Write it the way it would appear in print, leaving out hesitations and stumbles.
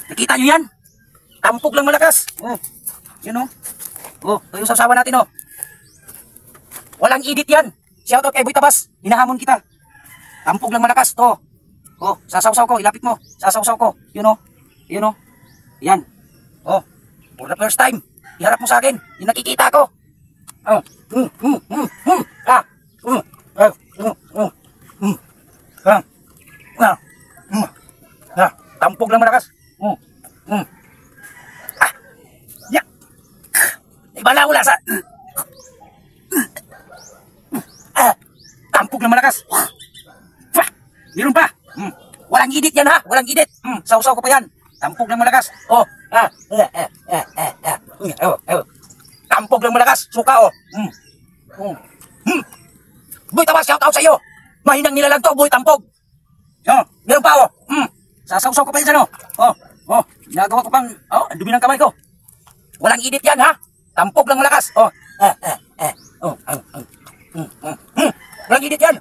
Nakita nyo yan? Tampok lang malakas. Oh, yun oh. Oh, ito yung sasawa natin oh. Walang edit yan. Shoutout kay Boy Tabas. Hinahamon kita. Tampok lang malakas to. Oh, sasawsaw ko. Ilapit mo. Sasawsaw ko. Yun oh. Yun oh. Yan. Oh, for the first time. Iharap mo sa akin. Yung nakikita ko. Oh. Ah. Tampok lang malakas. Ya. Ibala ko lasa. Tampok lang malakas. Meron pa. Walang edit yan ha. Walang edit. Sausaw ko pa yan. Tampok lang malakas. Oh. Tampok lang malakas. Suka oh. Boy Tabas, shout out sa iyo. Mahinang nilalang to, Boy Tampog. Oh, meron pa oh. Sasawsaw ko pa yan oh. Oh, ginagawa ko pang, oh, ang dumi ng kamay ko. Walang edit yan ha. Tampok lang malakas. Oh. Walang edit yan.